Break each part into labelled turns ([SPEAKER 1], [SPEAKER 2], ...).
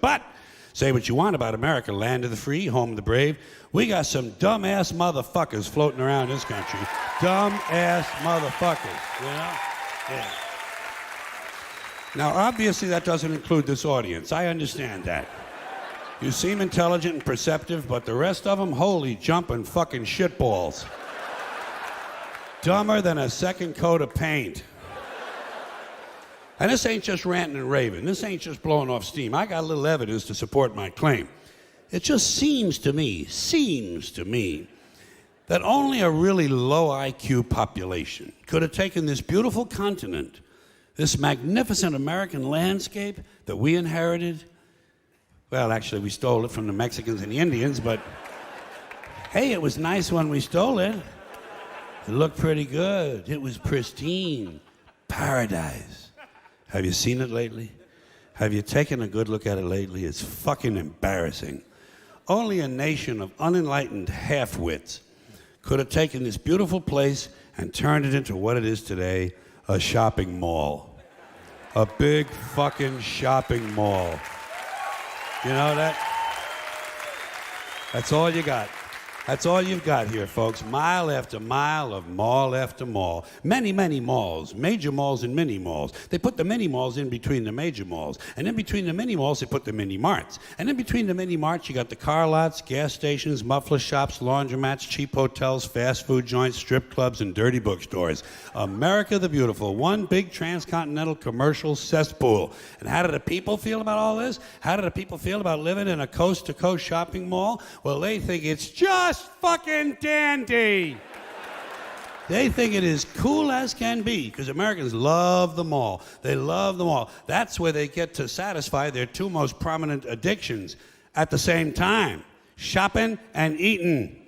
[SPEAKER 1] But say what you want about America, land of the free, home of the brave. We got some dumb-ass motherfuckers floating around this country. Dumb-ass motherfuckers, you know? Yeah. Now, obviously, that doesn't include this audience. I understand that. You seem intelligent and perceptive, but the rest of them, holy jumping fucking shitballs. Dumber than a second coat of paint. And this ain't just ranting and raving. This ain't just blowing off steam. I got a little evidence to support my claim. It just seems to me, that only a really low IQ population could have taken this beautiful continent, this magnificent American landscape that we inherited. Well, actually, we stole it from the Mexicans and the Indians, but hey, it was nice when we stole it. It looked pretty good. It was pristine. Paradise. Have you seen it lately? Have you taken a good look at it lately? It's fucking embarrassing. Only a nation of unenlightened half-wits could have taken this beautiful place and turned it into what it is today, a shopping mall. A big fucking shopping mall. You know that? That's all you got. That's all you've got here, folks. Mile after mile of mall after mall. Many, many malls. Major malls and mini malls. They put the mini malls in between the major malls. And in between the mini malls, they put the mini marts. And in between the mini marts, you got the car lots, gas stations, muffler shops, laundromats, cheap hotels, fast food joints, strip clubs, and dirty bookstores. America the Beautiful. One big transcontinental commercial cesspool. And how do the people feel about all this? How do the people feel about living in a coast-to-coast shopping mall? Well, they think it's just fucking dandy. They think it is cool as can be because Americans love the mall. They love the mall. That's where they get to satisfy their two most prominent addictions at the same time: shopping and eating.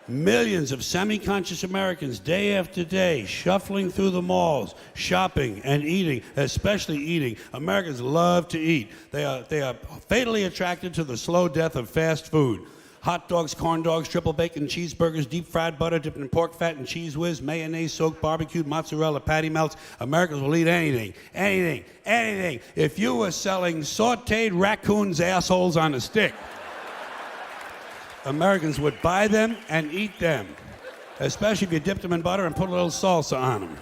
[SPEAKER 1] Millions of semi-conscious Americans, day after day, shuffling through the malls, shopping and eating, especially eating. Americans love to eat. They are fatally attracted to the slow death of fast food. Hot dogs, corn dogs, triple bacon cheeseburgers, deep fried butter dipped in pork fat and cheese whiz, mayonnaise soaked barbecued mozzarella patty melts. Americans will eat anything, anything, anything. If you were selling sauteed raccoons' assholes on a stick, Americans would buy them and eat them, especially if you dipped them in butter and put a little salsa on them.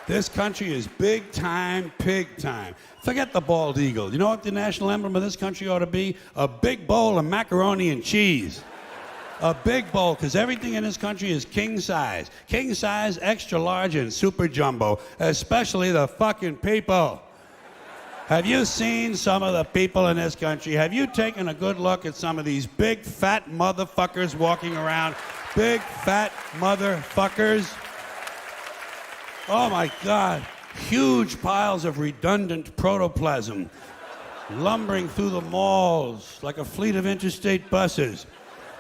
[SPEAKER 1] This country is big time, pig time. Forget the bald eagle. You know what the national emblem of this country ought to be? A big bowl of macaroni and cheese. A big bowl, because everything in this country is king size. King size, extra large, and super jumbo, especially the fucking people. Have you seen some of the people in this country? Have you taken a good look at some of these big fat motherfuckers walking around? Big fat motherfuckers. Oh my God. Huge piles of redundant protoplasm lumbering through the malls like a fleet of interstate buses.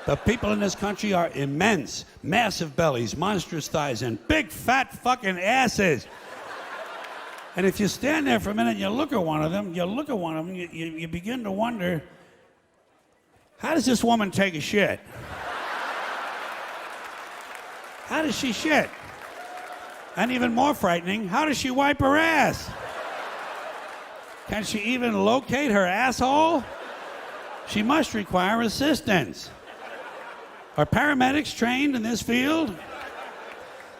[SPEAKER 1] The people in this country are immense, massive bellies, monstrous thighs, and big fat fucking asses. And if you stand there for a minute and you look at one of them, you begin to wonder, how does this woman take a shit? How does she shit? And even more frightening, how does she wipe her ass? Can she even locate her asshole? She must require assistance. Are paramedics trained in this field?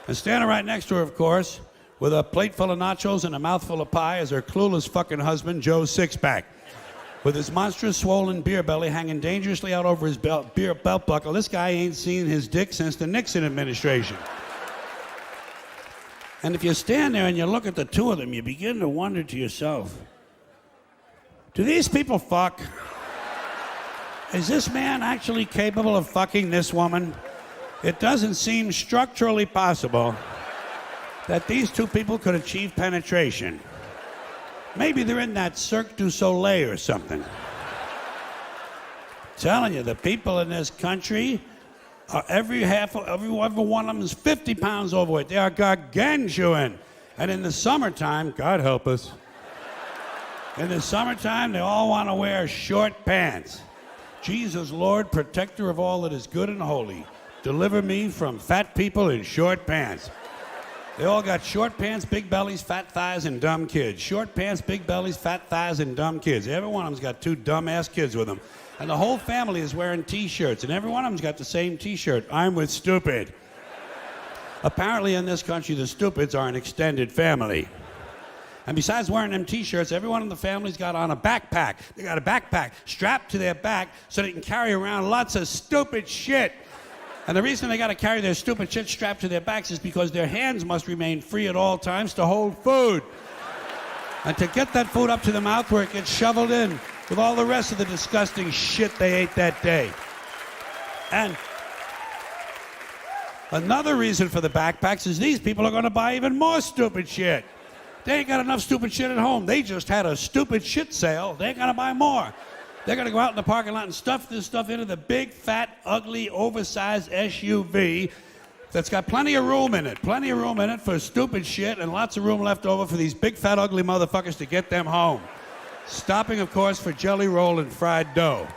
[SPEAKER 1] And standing right next to her, of course, with a plate full of nachos and a mouthful of pie is her clueless fucking husband, Joe Sixpack, with his monstrous swollen beer belly hanging dangerously out over his belt buckle. This guy ain't seen his dick since the Nixon administration. And if you stand there and you look at the two of them, you begin to wonder to yourself, do these people fuck? Is this man actually capable of fucking this woman? It doesn't seem structurally possible that these two people could achieve penetration. Maybe they're in that Cirque du Soleil or something. Telling you, the people in this country, every one of them is 50 pounds overweight. They are gargantuan. And in the summertime, God help us, in the summertime, they all want to wear short pants. Jesus, Lord, protector of all that is good and holy, deliver me from fat people in short pants. They all got short pants, big bellies, fat thighs, and dumb kids. Short pants, big bellies, fat thighs, and dumb kids. Every one of them's got 2 dumb-ass kids with them. And the whole family is wearing T-shirts, and every one of them's got the same T-shirt. I'm with stupid. Apparently in this country, the stupids are an extended family. And besides wearing them T-shirts, everyone in the family's got on a backpack. They got a backpack strapped to their back so they can carry around lots of stupid shit. And the reason they got to carry their stupid shit strapped to their backs is because their hands must remain free at all times to hold food. And to get that food up to the mouth where it gets shoveled in with all the rest of the disgusting shit they ate that day. And another reason for the backpacks is these people are going to buy even more stupid shit. They ain't got enough stupid shit at home. They just had a stupid shit sale. They ain't going to buy more. They're going to go out in the parking lot and stuff this stuff into the big, fat, ugly, oversized SUV that's got plenty of room in it. Plenty of room in it for stupid shit and lots of room left over for these big, fat, ugly motherfuckers to get them home. Stopping, of course, for jelly roll and fried dough.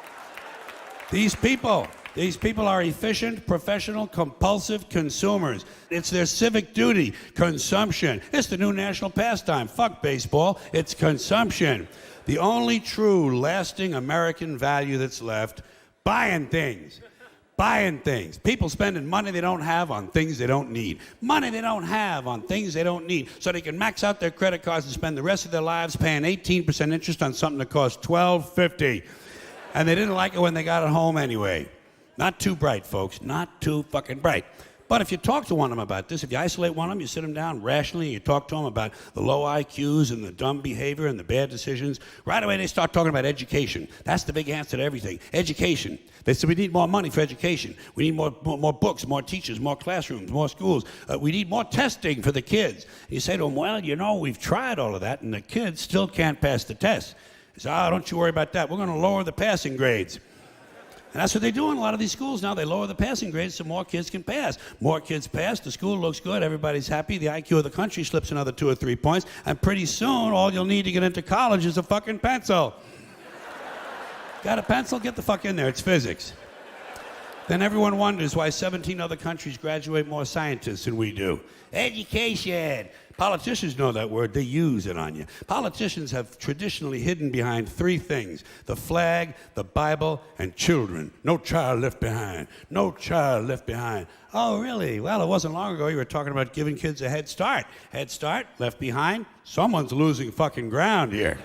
[SPEAKER 1] These people are efficient, professional, compulsive consumers. It's their civic duty, consumption. It's the new national pastime. Fuck baseball, it's consumption. The only true, lasting American value that's left, buying things. Buying things. People spending money they don't have on things they don't need. Money they don't have on things they don't need. So they can max out their credit cards and spend the rest of their lives paying 18% interest on something that costs $12.50. And they didn't like it when they got it home anyway. Not too bright, folks. Not too fucking bright. But if you talk to one of them about this, if you isolate one of them, you sit them down rationally, and you talk to them about the low IQs and the dumb behavior and the bad decisions, right away they start talking about education. That's the big answer to everything. Education. They say we need more money for education. We need more books, more teachers, more classrooms, more schools. We need more testing for the kids. And you say to them, well, you know, we've tried all of that, and the kids still can't pass the test. They say, don't you worry about that. We're going to lower the passing grades. And that's what they do in a lot of these schools now. They lower the passing grades so more kids can pass. More kids pass, the school looks good, everybody's happy, the IQ of the country slips another 2 or 3 points, and pretty soon all you'll need to get into college is a fucking pencil. Got a pencil? Get the fuck in there, it's physics. Then everyone wonders why 17 other countries graduate more scientists than we do. Education. Politicians know that word, they use it on you. Politicians have traditionally hidden behind 3 things: the flag, the Bible, and children. No child left behind. No child left behind. Oh, really? Well, it wasn't long ago you were talking about giving kids a head start. Head start, left behind. Someone's losing fucking ground here.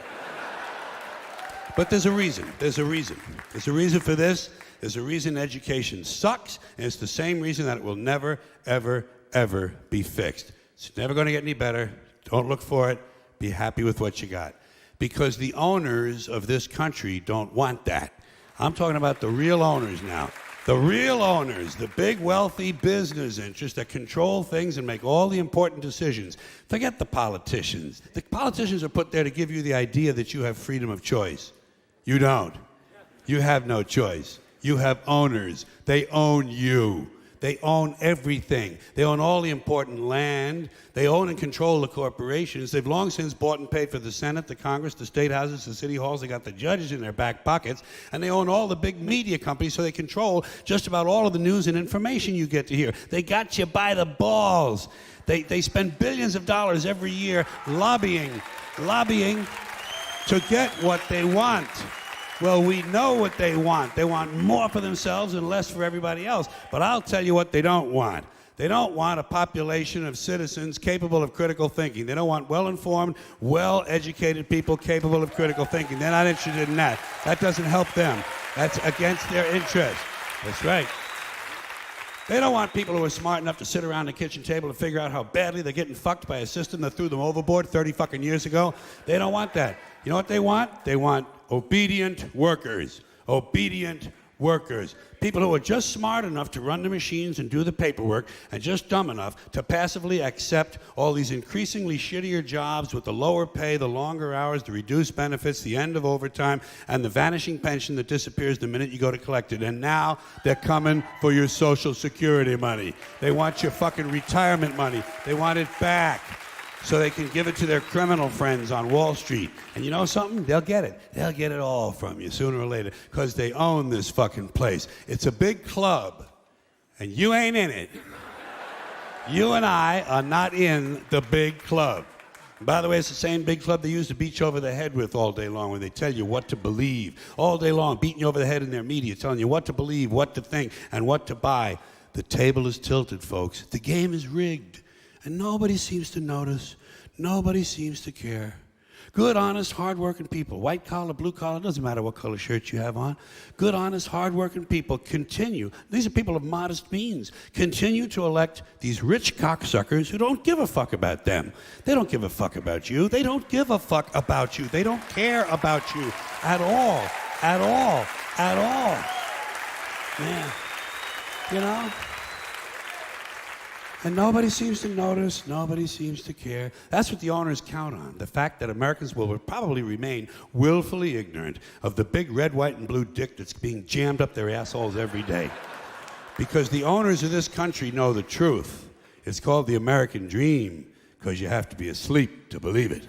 [SPEAKER 1] But there's a reason. There's a reason. There's a reason for this. There's a reason education sucks, and it's the same reason that it will never, ever, ever be fixed. It's never going to get any better. Don't look for it. Be happy with what you got. Because the owners of this country don't want that. I'm talking about the real owners now. The real owners, the big wealthy business interests that control things and make all the important decisions. Forget the politicians. The politicians are put there to give you the idea that you have freedom of choice. You don't. You have no choice. You have owners. They own you. They own everything. They own all the important land. They own and control the corporations. They've long since bought and paid for the Senate, the Congress, the state houses, the city halls. They got the judges in their back pockets. And they own all the big media companies, so they control just about all of the news and information you get to hear. They got you by the balls. They spend billions of dollars every year lobbying to get what they want. Well, we know what they want. They want more for themselves and less for everybody else. But I'll tell you what they don't want. They don't want a population of citizens capable of critical thinking. They don't want well-informed, well-educated people capable of critical thinking. They're not interested in that. That doesn't help them. That's against their interest. That's right. They don't want people who are smart enough to sit around the kitchen table and figure out how badly they're getting fucked by a system that threw them overboard 30 fucking years ago. They don't want that. You know what they want? They want obedient workers. Obedient workers. People who are just smart enough to run the machines and do the paperwork, and just dumb enough to passively accept all these increasingly shittier jobs with the lower pay, the longer hours, the reduced benefits, the end of overtime, and the vanishing pension that disappears the minute you go to collect it. And now they're coming for your Social Security money. They want your fucking retirement money. They want it back, so they can give it to their criminal friends on Wall Street. And you know something? They'll get it. They'll get it all from you sooner or later, because they own this fucking place. It's a big club, and you ain't in it. You and I are not in the big club. By the way, it's the same big club they used to beat you over the head with all day long when they tell you what to believe. All day long, beating you over the head in their media, telling you what to believe, what to think, and what to buy. The table is tilted, folks. The game is rigged. And nobody seems to notice. Nobody seems to care. Good, honest, hard-working people, white collar, blue collar, doesn't matter what color shirt you have on. Good, honest, hard-working people continue. These are people of modest means. Continue to elect these rich cocksuckers who don't give a fuck about them. They don't give a fuck about you. They don't give a fuck about you. They don't care about you at all, at all, at all. Man, you know? And nobody seems to notice, nobody seems to care. That's what the owners count on, the fact that Americans will probably remain willfully ignorant of the big red, white, and blue dick that's being jammed up their assholes every day. Because the owners of this country know the truth. It's called the American dream, because you have to be asleep to believe it.